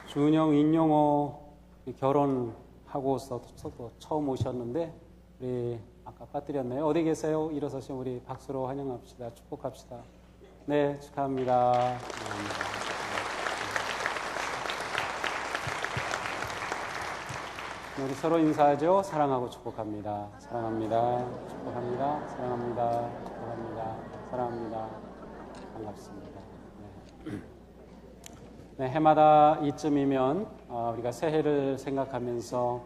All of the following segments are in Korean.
준영, 인용호 결혼하고서 처음 오셨는데 우리 아까 빠뜨렸네요. 어디 계세요? 일어서시면 우리 박수로 환영합시다. 축복합시다. 네, 축하합니다. 우리 서로 인사하죠. 사랑하고 축복합니다. 사랑합니다. 축복합니다. 사랑합니다. 축복합니다. 사랑합니다. 반갑습니다. 네, 해마다 이쯤이면 우리가 새해를 생각하면서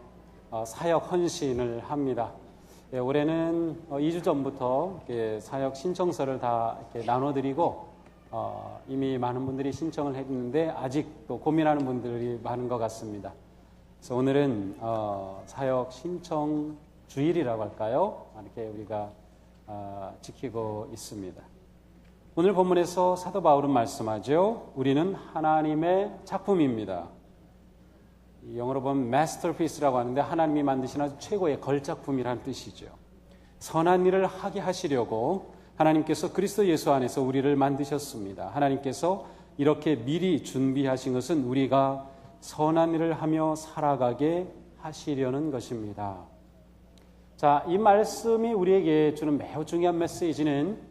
사역 헌신을 합니다. 예, 올해는 2주 전부터 사역 신청서를 다 이렇게 나눠드리고 이미 많은 분들이 신청을 했는데 아직도 고민하는 분들이 많은 것 같습니다. 그래서 오늘은 사역 신청 주일이라고 할까요? 이렇게 우리가 지키고 있습니다. 오늘 본문에서 사도 바울은 말씀하죠. 우리는 하나님의 작품입니다. 영어로 보면 masterpiece라고 하는데 하나님이 만드신 아주 최고의 걸작품이라는 뜻이죠. 선한 일을 하게 하시려고 하나님께서 그리스도 예수 안에서 우리를 만드셨습니다. 하나님께서 이렇게 미리 준비하신 것은 우리가 선한 일을 하며 살아가게 하시려는 것입니다. 자, 이 말씀이 우리에게 주는 매우 중요한 메시지는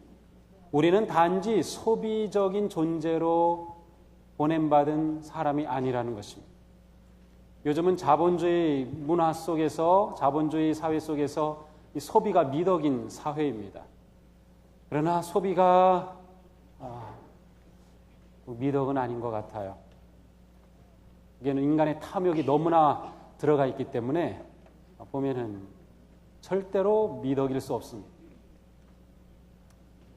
우리는 단지 소비적인 존재로 보냄받은 사람이 아니라는 것입니다. 요즘은 자본주의 문화 속에서, 자본주의 사회 속에서 이 소비가 미덕인 사회입니다. 그러나 소비가 미덕은 아닌 것 같아요. 이게는 인간의 탐욕이 너무나 들어가 있기 때문에 보면은 절대로 미덕일 수 없습니다.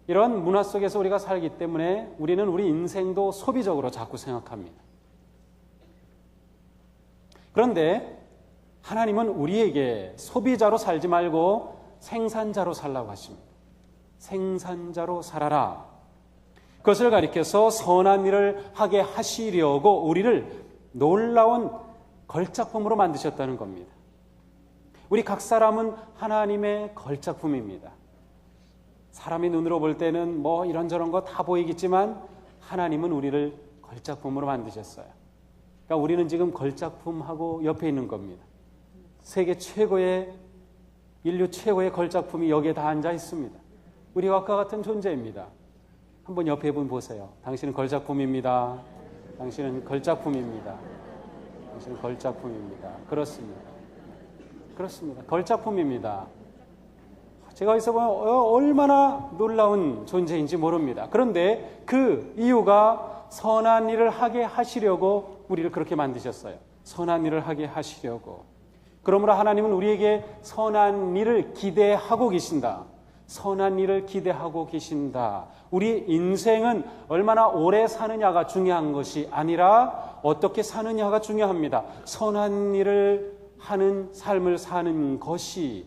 이런 문화 속에서 우리가 살기 때문에 우리는 우리 인생도 소비적으로 자꾸 생각합니다. 그런데 하나님은 우리에게 소비자로 살지 말고 생산자로 살라고 하십니다. 생산자로 살아라. 그것을 가리켜서 선한 일을 하게 하시려고 우리를 놀라운 걸작품으로 만드셨다는 겁니다. 우리 각 사람은 하나님의 걸작품입니다. 사람의 눈으로 볼 때는 뭐 이런저런 거 다 보이겠지만 하나님은 우리를 걸작품으로 만드셨어요. 그러니까 우리는 지금 걸작품하고 옆에 있는 겁니다. 세계 최고의, 인류 최고의 걸작품이 여기에 다 앉아 있습니다. 우리와 같은 존재입니다. 한번 옆에 분 보세요. 당신은 걸작품입니다. 당신은 걸작품입니다. 당신은 걸작품입니다. 그렇습니다. 그렇습니다. 걸작품입니다. 제가 여기서 보면 얼마나 놀라운 존재인지 모릅니다. 그런데 그 이유가 선한 일을 하게 하시려고 우리를 그렇게 만드셨어요. 선한 일을 하게 하시려고. 그러므로 하나님은 우리에게 선한 일을 기대하고 계신다. 선한 일을 기대하고 계신다. 우리 인생은 얼마나 오래 사느냐가 중요한 것이 아니라 어떻게 사느냐가 중요합니다. 선한 일을 하는 삶을 사는 것이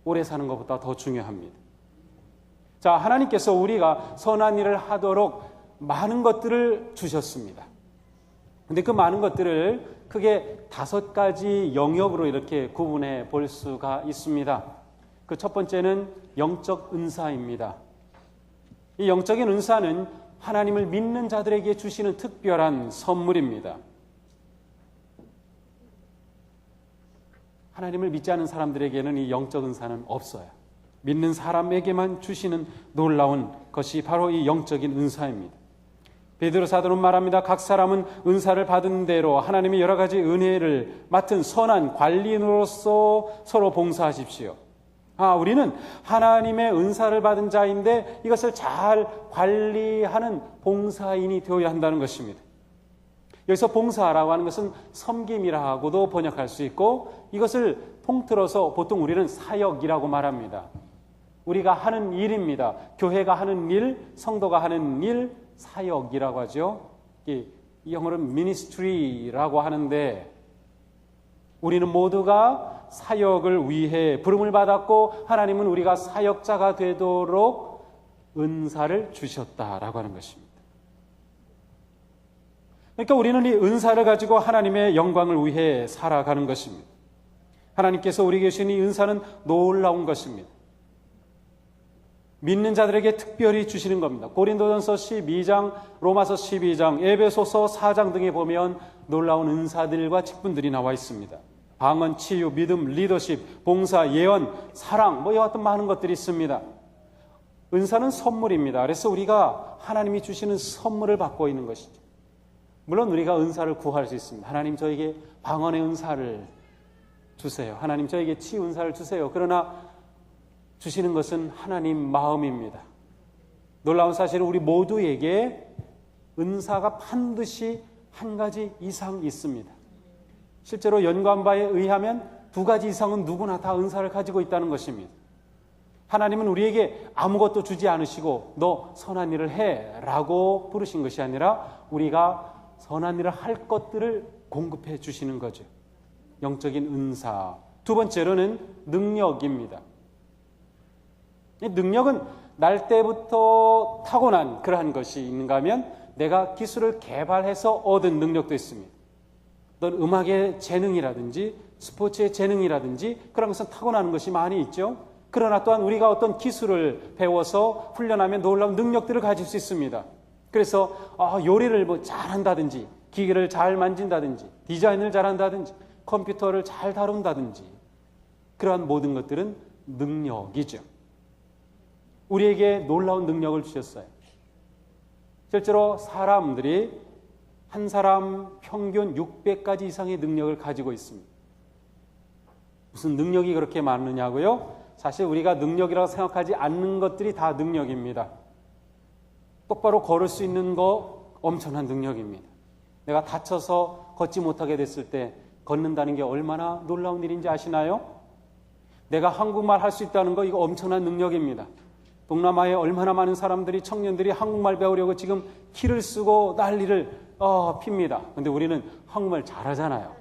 오래 사는 것보다 더 중요합니다. 자, 하나님께서 우리가 선한 일을 하도록 많은 것들을 주셨습니다. 근데 그 많은 것들을 크게 5가지 영역으로 이렇게 구분해 볼 수가 있습니다. 그 첫 번째는 영적 은사입니다. 이 영적인 은사는 하나님을 믿는 자들에게 주시는 특별한 선물입니다. 하나님을 믿지 않는 사람들에게는 이 영적 은사는 없어요. 믿는 사람에게만 주시는 놀라운 것이 바로 이 영적인 은사입니다. 베드로 사도는 말합니다. 각 사람은 은사를 받은 대로 하나님의 여러 가지 은혜를 맡은 선한 관리인으로서 서로 봉사하십시오. 우리는 하나님의 은사를 받은 자인데 이것을 잘 관리하는 봉사인이 되어야 한다는 것입니다. 여기서 봉사라고 하는 것은 섬김이라고도 번역할 수 있고 이것을 통틀어서 보통 우리는 사역이라고 말합니다. 우리가 하는 일입니다. 교회가 하는 일, 성도가 하는 일, 사역이라고 하죠. 이 영어로는 ministry라고 하는데 우리는 모두가 사역을 위해 부름을 받았고 하나님은 우리가 사역자가 되도록 은사를 주셨다라고 하는 것입니다. 그러니까 우리는 이 은사를 가지고 하나님의 영광을 위해 살아가는 것입니다. 하나님께서 우리에게 주신 이 은사는 놀라운 것입니다. 믿는 자들에게 특별히 주시는 겁니다. 고린도전서 12장, 로마서 12장, 에베소서 4장 등에 보면 놀라운 은사들과 직분들이 나와 있습니다. 방언, 치유, 믿음, 리더십, 봉사, 예언, 사랑, 이와 같은 많은 것들이 있습니다. 은사는 선물입니다. 그래서 우리가 하나님이 주시는 선물을 받고 있는 것이죠. 물론 우리가 은사를 구할 수 있습니다. 하나님 저에게 방언의 은사를 주세요. 하나님 저에게 치유 은사를 주세요. 그러나 주시는 것은 하나님 마음입니다. 놀라운 사실은 우리 모두에게 은사가 반드시 한 가지 이상 있습니다. 실제로 연구한 바에 의하면 2가지 이상은 누구나 다 은사를 가지고 있다는 것입니다. 하나님은 우리에게 아무것도 주지 않으시고 너 선한 일을 해 라고 부르신 것이 아니라 우리가 선한 일을 할 것들을 공급해 주시는 거죠. 영적인 은사. 두 번째로는 능력입니다. 이 능력은 날 때부터 타고난 그러한 것이 있는가 하면 내가 기술을 개발해서 얻은 능력도 있습니다. 어떤 음악의 재능이라든지 스포츠의 재능이라든지 그런 것은 타고나는 것이 많이 있죠. 그러나 또한 우리가 어떤 기술을 배워서 훈련하면 놀라운 능력들을 가질 수 있습니다. 그래서 요리를 잘한다든지 기계를 잘 만진다든지 디자인을 잘한다든지 컴퓨터를 잘 다룬다든지 그러한 모든 것들은 능력이죠. 우리에게 놀라운 능력을 주셨어요. 실제로 사람들이 한 사람 평균 600가지 이상의 능력을 가지고 있습니다. 무슨 능력이 그렇게 많느냐고요? 사실 우리가 능력이라고 생각하지 않는 것들이 다 능력입니다. 똑바로 걸을 수 있는 거 엄청난 능력입니다. 내가 다쳐서 걷지 못하게 됐을 때 걷는다는 게 얼마나 놀라운 일인지 아시나요? 내가 한국말 할 수 있다는 거 이거 엄청난 능력입니다. 동남아에 얼마나 많은 사람들이 청년들이 한국말 배우려고 지금 키를 쓰고 난리를 핍니다. 근데 우리는 한국말 잘하잖아요.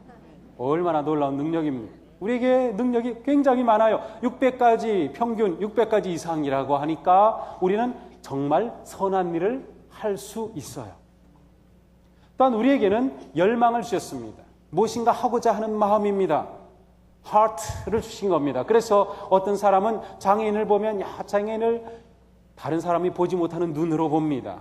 얼마나 놀라운 능력입니다. 우리에게 능력이 굉장히 많아요. 600가지 평균 600가지 이상이라고 하니까 우리는 정말 선한 일을 할 수 있어요. 또한 우리에게는 열망을 주셨습니다. 무엇인가 하고자 하는 마음입니다. 하트를 주신 겁니다. 그래서 어떤 사람은 장애인을 보면 장애인을 다른 사람이 보지 못하는 눈으로 봅니다.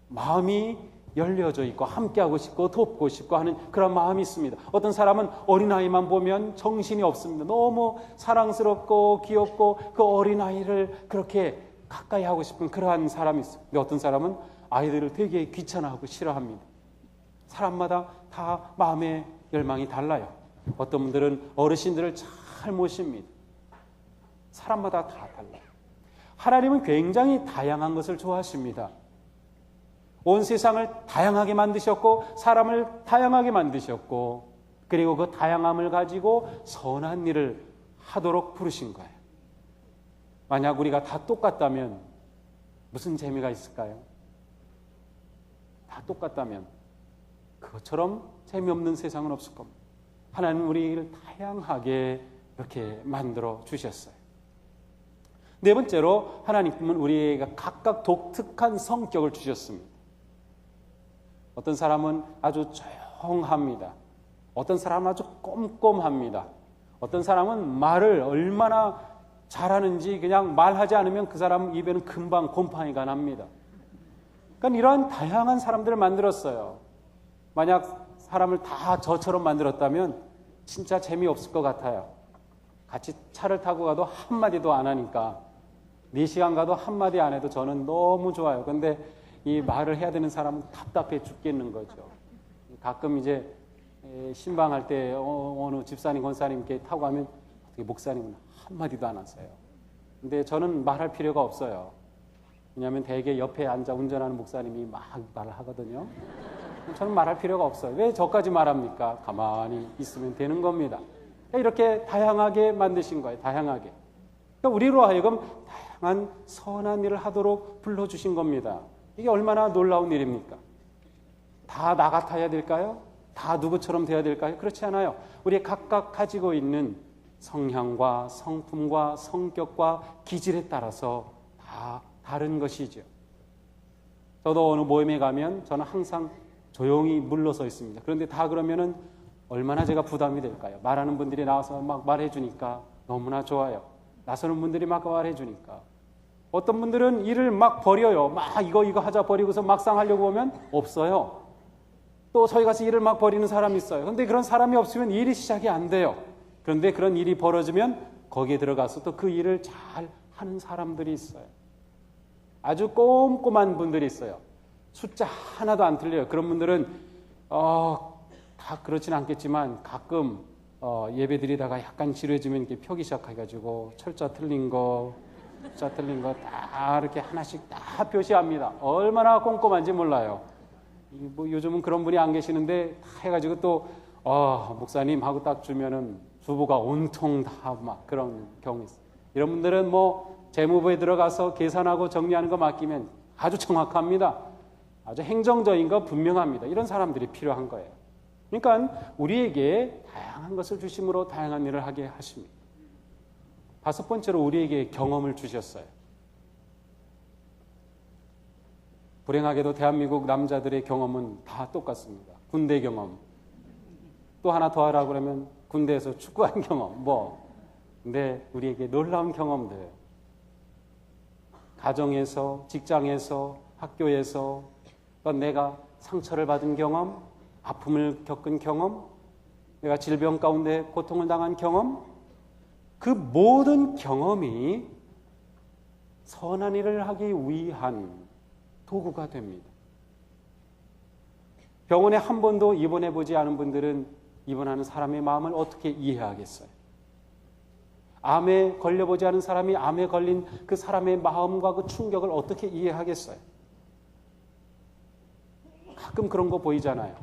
마음이 열려져 있고 함께하고 싶고 돕고 싶고 하는 그런 마음이 있습니다. 어떤 사람은 어린아이만 보면 정신이 없습니다. 너무 사랑스럽고 귀엽고 그 어린아이를 그렇게 가까이 하고 싶은 그러한 사람이 있어요. 근데 어떤 사람은 아이들을 되게 귀찮아하고 싫어합니다. 사람마다 다 마음의 열망이 달라요. 어떤 분들은 어르신들을 잘 모십니다. 사람마다 다 달라요. 하나님은 굉장히 다양한 것을 좋아하십니다. 온 세상을 다양하게 만드셨고 사람을 다양하게 만드셨고 그리고 그 다양함을 가지고 선한 일을 하도록 부르신 거예요. 만약 우리가 다 똑같다면 무슨 재미가 있을까요? 다 똑같다면 그것처럼 재미없는 세상은 없을 겁니다. 하나님은 우리를 다양하게 이렇게 만들어 주셨어요. 네 번째로 하나님은 우리에게 각각 독특한 성격을 주셨습니다. 어떤 사람은 아주 조용합니다. 어떤 사람은 아주 꼼꼼합니다. 어떤 사람은 말을 얼마나 잘하는지 그냥 말하지 않으면 그 사람 입에는 금방 곰팡이가 납니다. 그러니까 이러한 다양한 사람들을 만들었어요. 만약 사람을 다 저처럼 만들었다면 진짜 재미없을 것 같아요. 같이 차를 타고 가도 한마디도 안 하니까 4시간 가도 한마디 안 해도 저는 너무 좋아요. 근데 이 말을 해야 되는 사람은 답답해 죽겠는 거죠. 가끔 이제 신방할 때 어느 집사님, 권사님께 타고 가면 어떻게 목사님은 한마디도 안 하세요. 근데 저는 말할 필요가 없어요. 왜냐하면 대개 옆에 앉아 운전하는 목사님이 막 말을 하거든요. 저는 말할 필요가 없어요. 왜 저까지 말합니까? 가만히 있으면 되는 겁니다. 이렇게 다양하게 만드신 거예요. 다양하게. 그러니까 우리로 하여금 다양한 선한 일을 하도록 불러주신 겁니다. 이게 얼마나 놀라운 일입니까? 다 나 같아야 될까요? 다 누구처럼 돼야 될까요? 그렇지 않아요. 우리 각각 가지고 있는 성향과 성품과 성격과 기질에 따라서 다 다른 것이죠. 저도 어느 모임에 가면 저는 항상 조용히 물러서 있습니다. 그런데 다 그러면은 얼마나 제가 부담이 될까요? 말하는 분들이 나와서 막 말해 주니까 너무나 좋아요. 나서는 분들이 막 말해 주니까 어떤 분들은 일을 막 버려요. 막 이거 하자 버리고서 막상 하려고 보면 없어요. 또 저희 가서 일을 막 버리는 사람이 있어요. 그런데 그런 사람이 없으면 일이 시작이 안 돼요. 그런데 그런 일이 벌어지면 거기에 들어가서 또 그 일을 잘 하는 사람들이 있어요. 아주 꼼꼼한 분들이 있어요. 숫자 하나도 안 틀려요. 그런 분들은 다 그렇지는 않겠지만 가끔 예배 드리다가 약간 지루해지면 이렇게 펴기 시작해가지고 철자 틀린 거, 숫자 틀린 거 다 이렇게 하나씩 다 표시합니다. 얼마나 꼼꼼한지 몰라요. 뭐 요즘은 그런 분이 안 계시는데 다 해가지고 또 목사님 하고 딱 주면은 주보가 온통 다 막 그런 경우 있어요. 이런 분들은 뭐 재무부에 들어가서 계산하고 정리하는 거 맡기면 아주 정확합니다. 아주 행정적인 거 분명합니다. 이런 사람들이 필요한 거예요. 그러니까 우리에게 다양한 것을 주심으로 다양한 일을 하게 하십니다. 5번째로 우리에게 경험을 주셨어요. 불행하게도 대한민국 남자들의 경험은 다 똑같습니다. 군대 경험. 또 하나 더 하라고 그러면 군대에서 축구한 경험. 근데 우리에게 놀라운 경험들. 가정에서, 직장에서, 학교에서 또 내가 상처를 받은 경험, 아픔을 겪은 경험, 내가 질병 가운데 고통을 당한 경험, 그 모든 경험이 선한 일을 하기 위한 도구가 됩니다. 병원에 한 번도 입원해 보지 않은 분들은 입원하는 사람의 마음을 어떻게 이해하겠어요? 암에 걸려보지 않은 사람이 암에 걸린 그 사람의 마음과 그 충격을 어떻게 이해하겠어요? 가끔 그런 거 보이잖아요.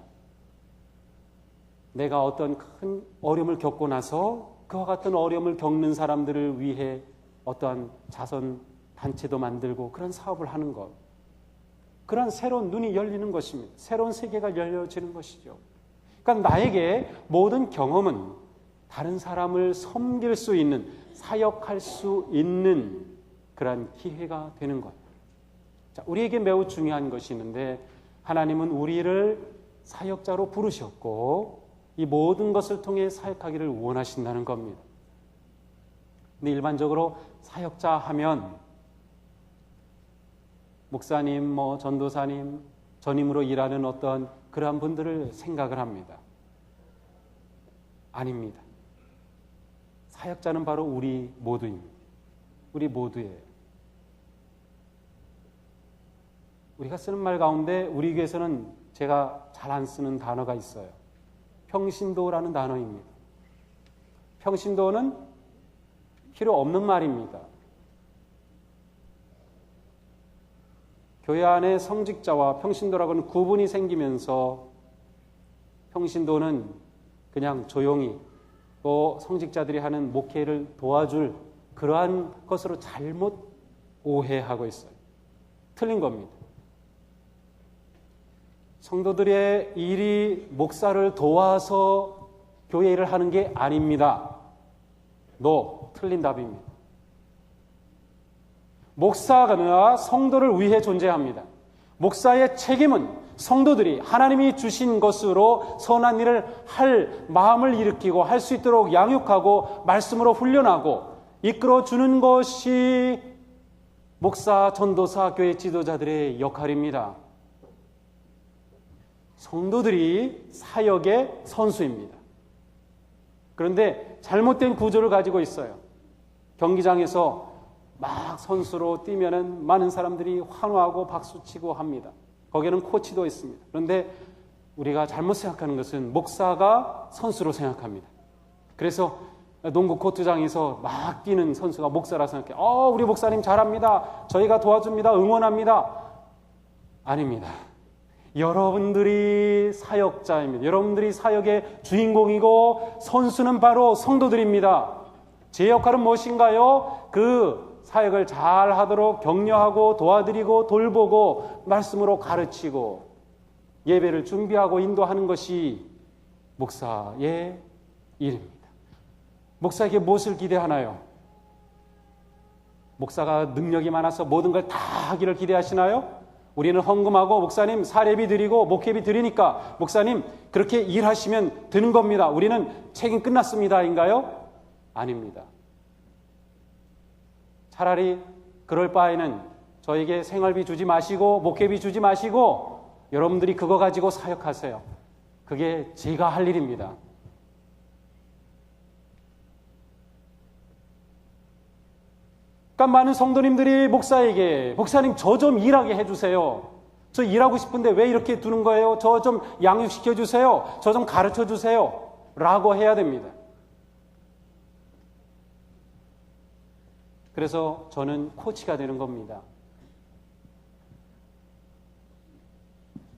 내가 어떤 큰 어려움을 겪고 나서 그와 같은 어려움을 겪는 사람들을 위해 어떠한 자선 단체도 만들고 그런 사업을 하는 것. 그런 새로운 눈이 열리는 것입니다. 새로운 세계가 열려지는 것이죠. 그러니까 나에게 모든 경험은 다른 사람을 섬길 수 있는, 사역할 수 있는 그런 기회가 되는 것. 자, 우리에게 매우 중요한 것이 있는데 하나님은 우리를 사역자로 부르셨고 이 모든 것을 통해 사역하기를 원하신다는 겁니다. 근데 일반적으로 사역자 하면 목사님, 전도사님, 전임으로 일하는 어떤 그러한 분들을 생각을 합니다. 아닙니다. 사역자는 바로 우리 모두입니다. 우리 모두예요. 우리가 쓰는 말 가운데 우리 교회에서는 제가 잘 안 쓰는 단어가 있어요. 평신도라는 단어입니다. 평신도는 필요 없는 말입니다. 교회 안에 성직자와 평신도라고는 구분이 생기면서 평신도는 그냥 조용히 또 성직자들이 하는 목회를 도와줄 그러한 것으로 잘못 오해하고 있어요. 틀린 겁니다. 성도들의 일이 목사를 도와서 교회 일을 하는 게 아닙니다. 틀린 답입니다. 목사가 성도를 위해 존재합니다. 목사의 책임은 성도들이 하나님이 주신 것으로 선한 일을 할 마음을 일으키고 할 수 있도록 양육하고 말씀으로 훈련하고 이끌어주는 것이 목사, 전도사, 교회 지도자들의 역할입니다. 성도들이 사역의 선수입니다. 그런데 잘못된 구조를 가지고 있어요. 경기장에서 막 선수로 뛰면은 많은 사람들이 환호하고 박수치고 합니다. 거기에는 코치도 있습니다. 그런데 우리가 잘못 생각하는 것은 목사가 선수로 생각합니다. 그래서 농구 코트장에서 막 뛰는 선수가 목사라 생각해요. 우리 목사님 잘합니다. 저희가 도와줍니다. 응원합니다. 아닙니다. 여러분들이 사역자입니다. 여러분들이 사역의 주인공이고 선수는 바로 성도들입니다. 제 역할은 무엇인가요? 그 사역을 잘 하도록 격려하고 도와드리고 돌보고 말씀으로 가르치고 예배를 준비하고 인도하는 것이 목사의 일입니다. 목사에게 무엇을 기대하나요? 목사가 능력이 많아서 모든 걸 다 하기를 기대하시나요? 우리는 헌금하고 목사님 사례비 드리고 목회비 드리니까 목사님 그렇게 일하시면 되는 겁니다. 우리는 책임 끝났습니다인가요? 아닙니다. 차라리 그럴 바에는 저에게 생활비 주지 마시고 목회비 주지 마시고 여러분들이 그거 가지고 사역하세요. 그게 제가 할 일입니다. 그러니까 많은 성도님들이 목사에게 목사님 저 좀 일하게 해주세요. 저 일하고 싶은데 왜 이렇게 두는 거예요? 저 좀 양육시켜 주세요. 저 좀 가르쳐 주세요. 라고 해야 됩니다. 그래서 저는 코치가 되는 겁니다.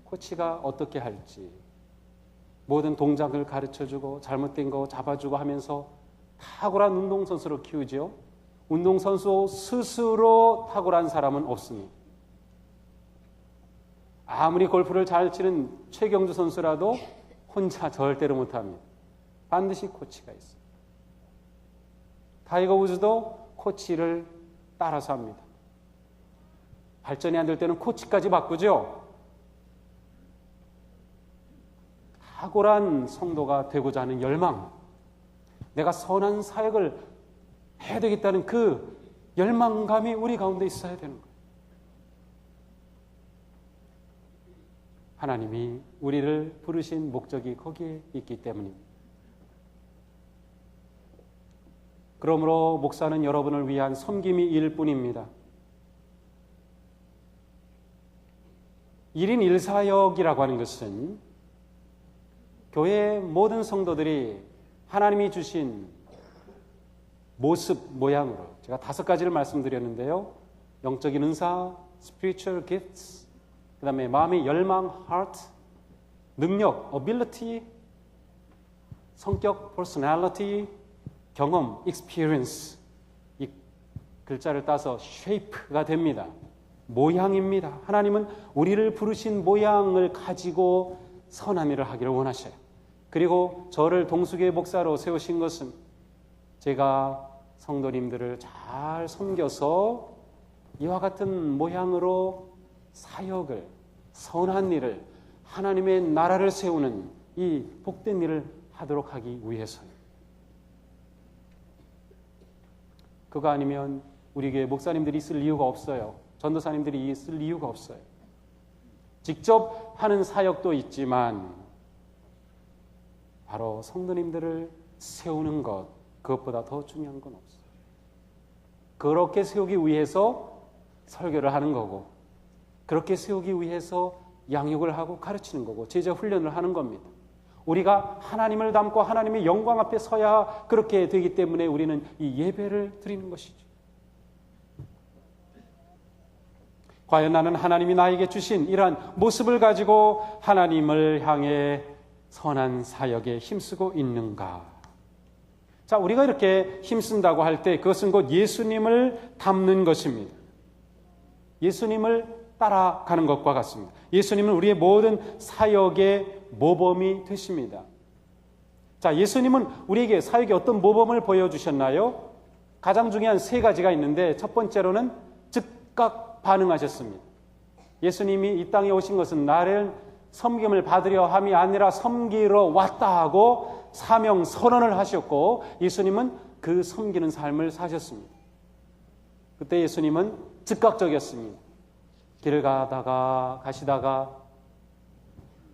코치가 어떻게 할지 모든 동작을 가르쳐주고 잘못된 거 잡아주고 하면서 탁월한 운동선수로 키우죠. 운동선수 스스로 탁월한 사람은 없습니다. 아무리 골프를 잘 치는 최경주 선수라도 혼자 절대로 못합니다. 반드시 코치가 있어요. 타이거 우즈도 코치를 따라서 합니다. 발전이 안 될 때는 코치까지 바꾸죠. 탁월한 성도가 되고자 하는 열망, 내가 선한 사역을 해야 되겠다는 그 열망감이 우리 가운데 있어야 되는 거예요. 하나님이 우리를 부르신 목적이 거기에 있기 때문입니다. 그러므로 목사는 여러분을 위한 섬김이 일 뿐입니다. 1인 1사역이라고 하는 것은 교회의 모든 성도들이 하나님이 주신 모습, 모양으로 제가 5가지를 말씀드렸는데요. 영적인 은사, spiritual gifts, 그 다음에 마음의 열망, heart, 능력, ability, 성격, personality, 경험, experience. 이 글자를 따서 shape가 됩니다. 모양입니다. 하나님은 우리를 부르신 모양을 가지고 선한 일을 하기를 원하셔요. 그리고 저를 동수교회 목사로 세우신 것은 제가 성도님들을 잘 섬겨서 이와 같은 모양으로 사역을, 선한 일을, 하나님의 나라를 세우는 이 복된 일을 하도록 하기 위해서요. 그거 아니면 우리 교회 목사님들이 있을 이유가 없어요. 전도사님들이 있을 이유가 없어요. 직접 하는 사역도 있지만 바로 성도님들을 세우는 것, 그것보다 더 중요한 건 없어요. 그렇게 세우기 위해서 설교를 하는 거고, 그렇게 세우기 위해서 양육을 하고 가르치는 거고, 제자 훈련을 하는 겁니다. 우리가 하나님을 닮고 하나님의 영광 앞에 서야 그렇게 되기 때문에 우리는 이 예배를 드리는 것이죠. 과연 나는 하나님이 나에게 주신 이러한 모습을 가지고 하나님을 향해 선한 사역에 힘쓰고 있는가? 자, 우리가 이렇게 힘쓴다고 할 때 그것은 곧 예수님을 닮는 것입니다. 예수님을 따라가는 것과 같습니다. 예수님은 우리의 모든 사역의 모범이 되십니다. 자, 예수님은 우리에게 사역의 어떤 모범을 보여주셨나요? 가장 중요한 3가지가 있는데 첫 번째로는 즉각 반응하셨습니다. 예수님이 이 땅에 오신 것은 나를 섬김을 받으려 함이 아니라 섬기러 왔다 하고 사명 선언을 하셨고, 예수님은 그 섬기는 삶을 사셨습니다. 그때 예수님은 즉각적이었습니다. 길을 가시다가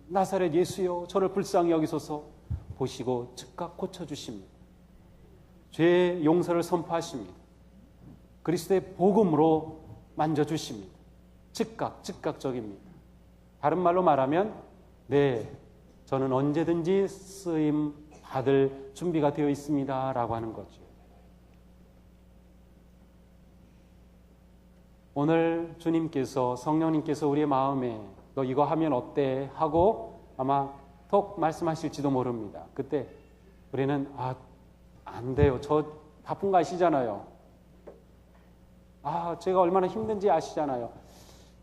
나사렛 예수여 저를 불쌍히 여기소서 보시고 즉각 고쳐주십니다. 죄의 용서를 선포하십니다. 그리스도의 복음으로 만져주십니다. 즉각적입니다. 다른 말로 말하면 네, 저는 언제든지 쓰임 받을 준비가 되어 있습니다 라고 하는 거죠. 오늘 주님께서, 성령님께서 우리의 마음에 너 이거 하면 어때? 하고 아마 톡 말씀하실지도 모릅니다. 그때 우리는 안 돼요. 저 바쁜 거 아시잖아요. 제가 얼마나 힘든지 아시잖아요.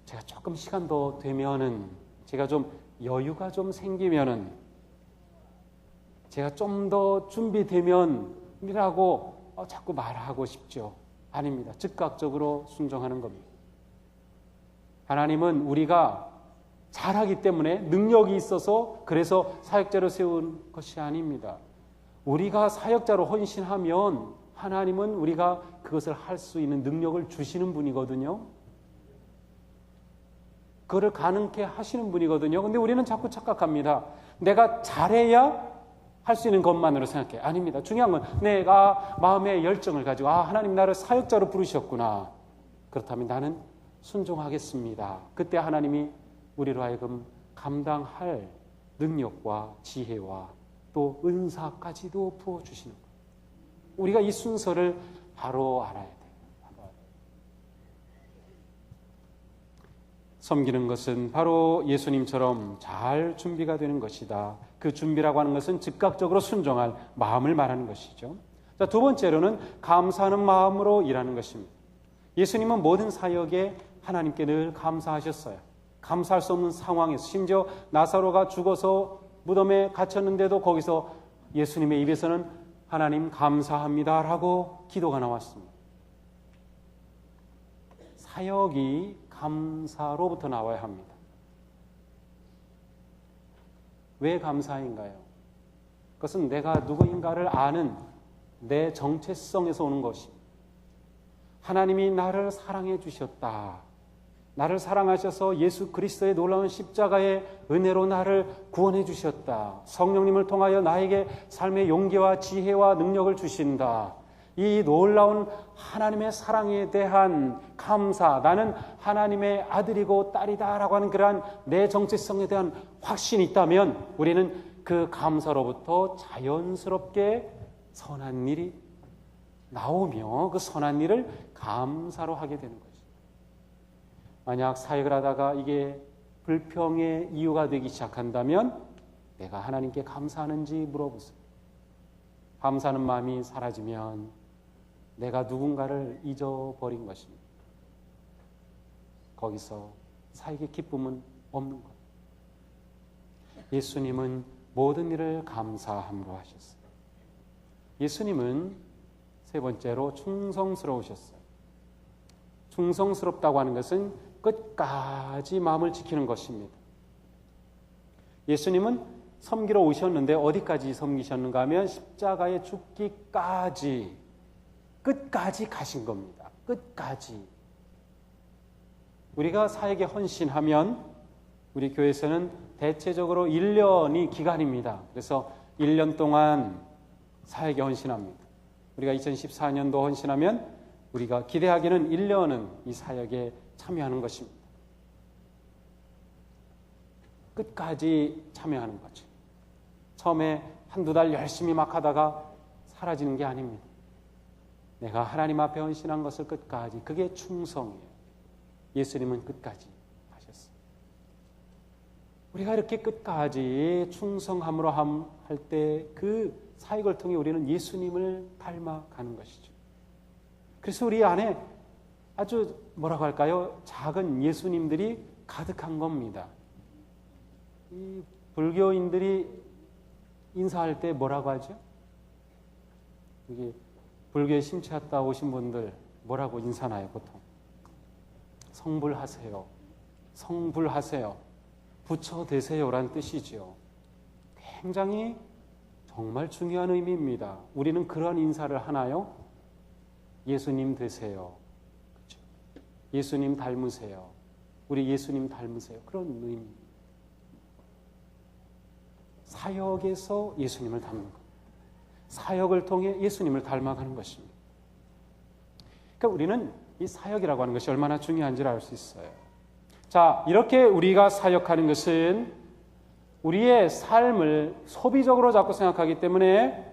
제가 조금 시간 더 되면은, 제가 좀 여유가 좀 생기면은, 제가 좀 더 준비되면이라고 자꾸 말하고 싶죠. 아닙니다. 즉각적으로 순종하는 겁니다. 하나님은 우리가 잘하기 때문에 능력이 있어서 그래서 사역자로 세운 것이 아닙니다. 우리가 사역자로 헌신하면 하나님은 우리가 그것을 할 수 있는 능력을 주시는 분이거든요. 그거를 가능케 하시는 분이거든요. 근데 우리는 자꾸 착각합니다. 내가 잘해야 할 수 있는 것만으로 생각해. 아닙니다. 중요한 건 내가 마음의 열정을 가지고 하나님 나를 사역자로 부르셨구나. 그렇다면 나는 순종하겠습니다. 그때 하나님이 우리로 하여금 감당할 능력과 지혜와 또 은사까지도 부어주시는 거예요. 우리가 이 순서를 바로 알아야 돼요. 섬기는 것은 바로 예수님처럼 잘 준비가 되는 것이다. 그 준비라고 하는 것은 즉각적으로 순종할 마음을 말하는 것이죠. 자, 두 번째로는 감사하는 마음으로 일하는 것입니다. 예수님은 모든 사역에 하나님께 늘 감사하셨어요. 감사할 수 없는 상황에서, 심지어 나사로가 죽어서 무덤에 갇혔는데도 거기서 예수님의 입에서는 하나님 감사합니다라고 기도가 나왔습니다. 사역이 감사로부터 나와야 합니다. 왜 감사인가요? 그것은 내가 누구인가를 아는 내 정체성에서 오는 것입니다. 하나님이 나를 사랑해 주셨다. 나를 사랑하셔서 예수 그리스도의 놀라운 십자가의 은혜로 나를 구원해 주셨다. 성령님을 통하여 나에게 삶의 용기와 지혜와 능력을 주신다. 이 놀라운 하나님의 사랑에 대한 감사, 나는 하나님의 아들이고 딸이다라고 하는 그러한 내 정체성에 대한 확신이 있다면 우리는 그 감사로부터 자연스럽게 선한 일이 나오며 그 선한 일을 감사로 하게 되는 거죠. 만약 사역을 하다가 이게 불평의 이유가 되기 시작한다면 내가 하나님께 감사하는지 물어보세요. 감사하는 마음이 사라지면 내가 누군가를 잊어버린 것입니다. 거기서 사역의 기쁨은 없는 거예요. 예수님은 모든 일을 감사함으로 하셨어요. 예수님은 세 번째로 충성스러우셨어요. 충성스럽다고 하는 것은 끝까지 마음을 지키는 것입니다. 예수님은 섬기러 오셨는데 어디까지 섬기셨는가 하면 십자가에 죽기까지 끝까지 가신 겁니다. 끝까지. 우리가 사역에 헌신하면 우리 교회에서는 대체적으로 1년이 기간입니다. 그래서 1년 동안 사역에 헌신합니다. 우리가 2014년도 헌신하면 우리가 기대하기는 1년은 이 사역에 참여하는 것입니다. 끝까지 참여하는 거죠. 처음에 한두 달 열심히 막 하다가 사라지는 게 아닙니다. 내가 하나님 앞에 헌신한 것을 끝까지, 그게 충성이에요. 예수님은 끝까지 하셨어요. 우리가 이렇게 끝까지 충성함으로 할 때 그 사역을 통해 우리는 예수님을 닮아가는 것이죠. 그래서 우리 안에 아주 뭐라고 할까요? 작은 예수님들이 가득한 겁니다. 이 불교인들이 인사할 때 뭐라고 하죠? 이게 불교에 심취했다 오신 분들 뭐라고 인사나요, 보통? 성불하세요. 성불하세요. 부처 되세요라는 뜻이죠. 굉장히 정말 중요한 의미입니다. 우리는 그런 인사를 하나요? 예수님 되세요. 그렇죠? 예수님 닮으세요. 우리 예수님 닮으세요. 그런 의미입니다. 사역에서 예수님을 닮는 것. 사역을 통해 예수님을 닮아가는 것입니다. 그러니까 우리는 이 사역이라고 하는 것이 얼마나 중요한지를 알 수 있어요. 자, 이렇게 우리가 사역하는 것은 우리의 삶을 소비적으로 자꾸 생각하기 때문에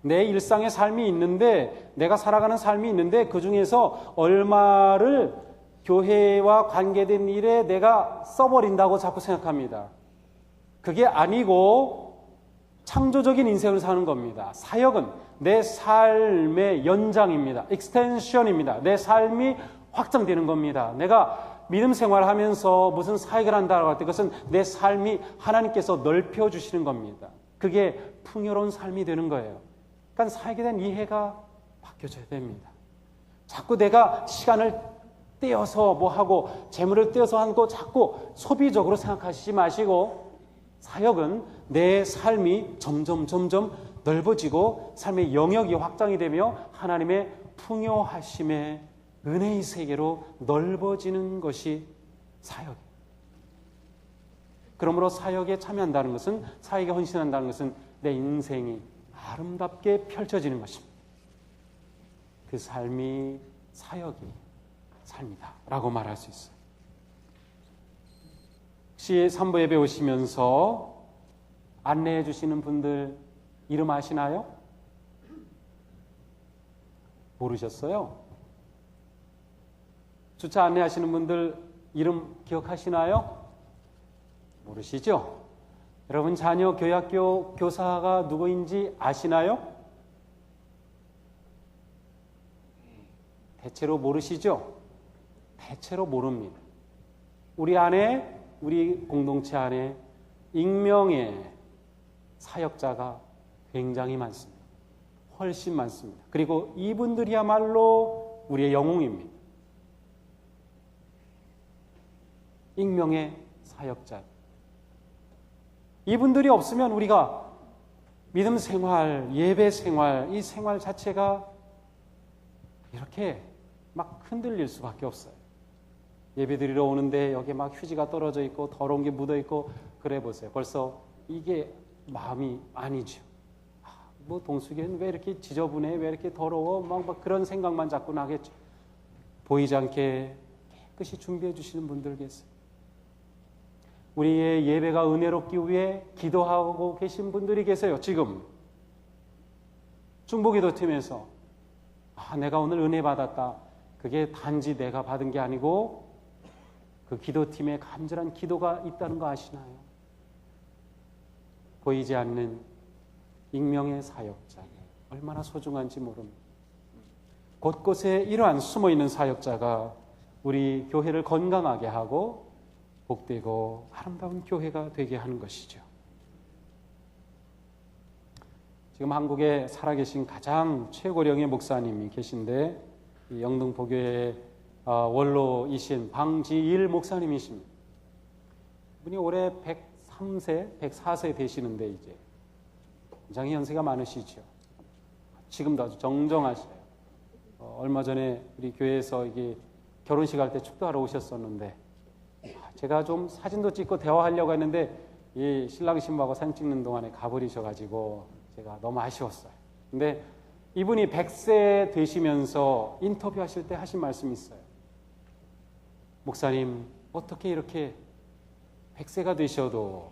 내 일상의 삶이 있는데, 내가 살아가는 삶이 있는데 그 중에서 얼마를 교회와 관계된 일에 내가 써버린다고 자꾸 생각합니다. 그게 아니고 창조적인 인생을 사는 겁니다. 사역은 내 삶의 연장입니다. 익스텐션입니다. 내 삶이 확장되는 겁니다. 내가 믿음 생활하면서 무슨 사역을 한다고 할 때 그것은 내 삶이 하나님께서 넓혀주시는 겁니다. 그게 풍요로운 삶이 되는 거예요. 그러니까 사역에 대한 이해가 바뀌어져야 됩니다. 자꾸 내가 시간을 떼어서 뭐 하고 재물을 떼어서 하는 거 자꾸 소비적으로 생각하시지 마시고, 사역은 내 삶이 점점 넓어지고 삶의 영역이 확장이 되며 하나님의 풍요하심의 은혜의 세계로 넓어지는 것이 사역이에요. 그러므로 사역에 참여한다는 것은, 사역에 헌신한다는 것은 내 인생이 아름답게 펼쳐지는 것입니다. 그 삶이 사역이 삶이다 라고 말할 수 있어요. 혹시 산부 예배 오시면서 안내해 주시는 분들 이름 아시나요? 모르셨어요? 주차 안내하시는 분들 이름 기억하시나요? 모르시죠? 여러분 자녀 교학교 교사가 누구인지 아시나요? 대체로 모르시죠? 대체로 모릅니다. 우리 안에, 우리 공동체 안에 익명의 사역자가 굉장히 많습니다. 훨씬 많습니다. 그리고 이분들이야말로 우리의 영웅입니다. 익명의 사역자. 이분들이 없으면 우리가 믿음 생활, 예배 생활, 이 생활 자체가 이렇게 막 흔들릴 수밖에 없어요. 예배 드리러 오는데 여기 막 휴지가 떨어져 있고 더러운 게 묻어 있고 그래 보세요. 벌써 이게 마음이 아니죠. 뭐 동숙이는 왜 이렇게 지저분해? 왜 이렇게 더러워? 막 그런 생각만 자꾸 나겠죠. 보이지 않게 깨끗이 준비해 주시는 분들 계세요. 우리의 예배가 은혜롭기 위해 기도하고 계신 분들이 계세요. 지금 중보기도팀에서 내가 오늘 은혜 받았다. 그게 단지 내가 받은 게 아니고 그 기도팀에 간절한 기도가 있다는 거 아시나요? 보이지 않는 익명의 사역자, 얼마나 소중한지 모릅니다. 곳곳에 이러한 숨어있는 사역자가 우리 교회를 건강하게 하고 복되고 아름다운 교회가 되게 하는 것이죠. 지금 한국에 살아계신 가장 최고령의 목사님이 계신데 영등포교회 원로이신 방지일 목사님이십니다. 이분이 올해 103세, 104세 되시는데 이제 굉장히 연세가 많으시죠. 지금도 아주 정정하셔요. 얼마 전에 우리 교회에서 이게 결혼식 할 때 축도하러 오셨었는데 제가 좀 사진도 찍고 대화하려고 했는데 이 신랑 신부하고 사진 찍는 동안에 가버리셔가지고 제가 너무 아쉬웠어요. 근데 이분이 100세 되시면서 인터뷰하실 때 하신 말씀이 있어요. 목사님, 어떻게 이렇게 100세가 되셔도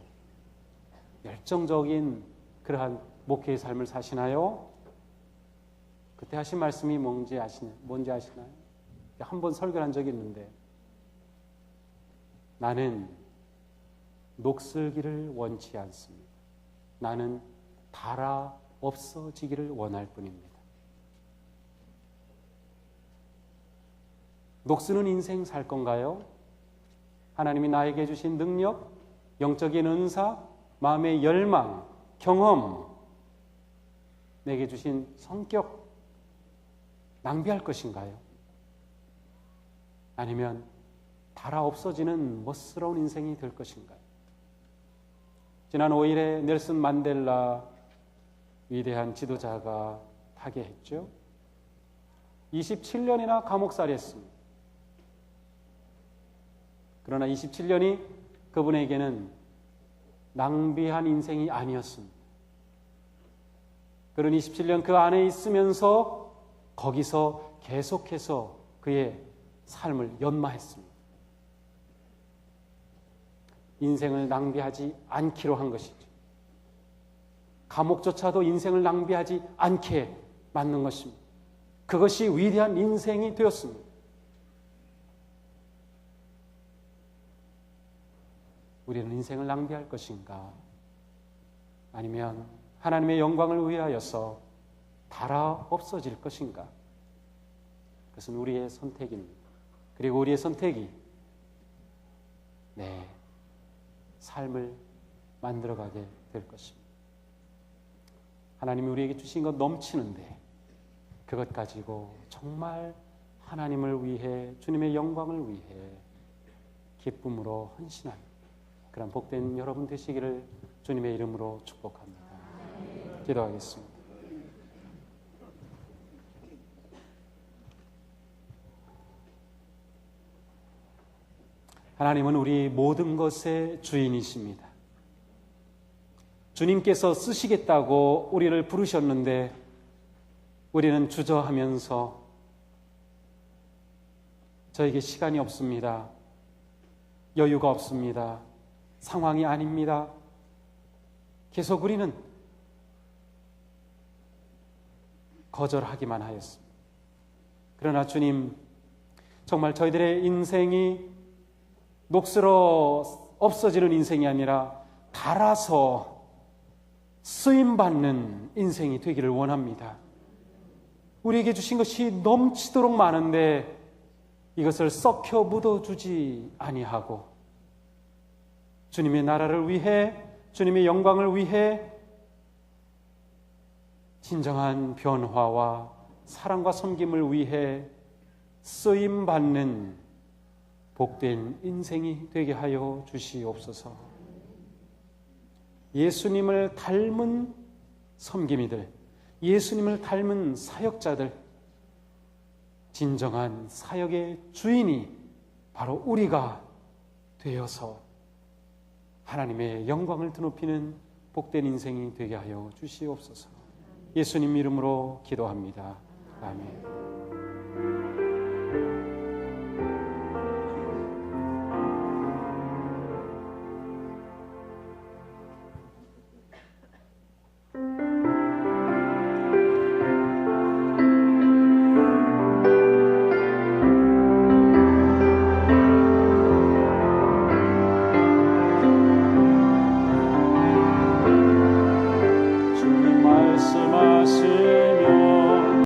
열정적인 그러한 목회의 삶을 사시나요? 그때 하신 말씀이 뭔지 아시나요? 한 번 설교를 한 적이 있는데 나는 녹슬기를 원치 않습니다. 나는 달아 없어지기를 원할 뿐입니다. 녹쓰는 인생 살 건가요? 하나님이 나에게 주신 능력, 영적인 은사, 마음의 열망, 경험, 내게 주신 성격 낭비할 것인가요? 아니면 달아 없어지는 멋스러운 인생이 될 것인가요? 지난 5일에 넬슨 만델라 위대한 지도자가 타계했죠. 27년이나 감옥살이 했습니다. 그러나 27년이 그분에게는 낭비한 인생이 아니었습니다. 그런 27년 그 안에 있으면서 거기서 계속해서 그의 삶을 연마했습니다. 인생을 낭비하지 않기로 한 것이죠. 감옥조차도 인생을 낭비하지 않게 만든 것입니다. 그것이 위대한 인생이 되었습니다. 우리는 인생을 낭비할 것인가? 아니면 하나님의 영광을 위하여서 달아 없어질 것인가? 그것은 우리의 선택입니다. 그리고 우리의 선택이 내 삶을 만들어가게 될 것입니다. 하나님이 우리에게 주신 것 넘치는데 그것 가지고 정말 하나님을 위해, 주님의 영광을 위해 기쁨으로 헌신하는 그런 복된 여러분 되시기를 주님의 이름으로 축복합니다. 기도하겠습니다. 하나님은 우리 모든 것의 주인이십니다. 주님께서 쓰시겠다고 우리를 부르셨는데 우리는 주저하면서 저에게 시간이 없습니다. 여유가 없습니다. 상황이 아닙니다. 계속 우리는 거절하기만 하였습니다. 그러나 주님, 정말 저희들의 인생이 녹슬어 없어지는 인생이 아니라 닳아서 쓰임받는 인생이 되기를 원합니다. 우리에게 주신 것이 넘치도록 많은데 이것을 썩혀 묻어주지 아니하고 주님의 나라를 위해, 주님의 영광을 위해 진정한 변화와 사랑과 섬김을 위해 쓰임받는 복된 인생이 되게 하여 주시옵소서. 예수님을 닮은 섬김이들, 예수님을 닮은 사역자들, 진정한 사역의 주인이 바로 우리가 되어서 하나님의 영광을 드높이는 복된 인생이 되게 하여 주시옵소서. 예수님 이름으로 기도합니다. 아멘.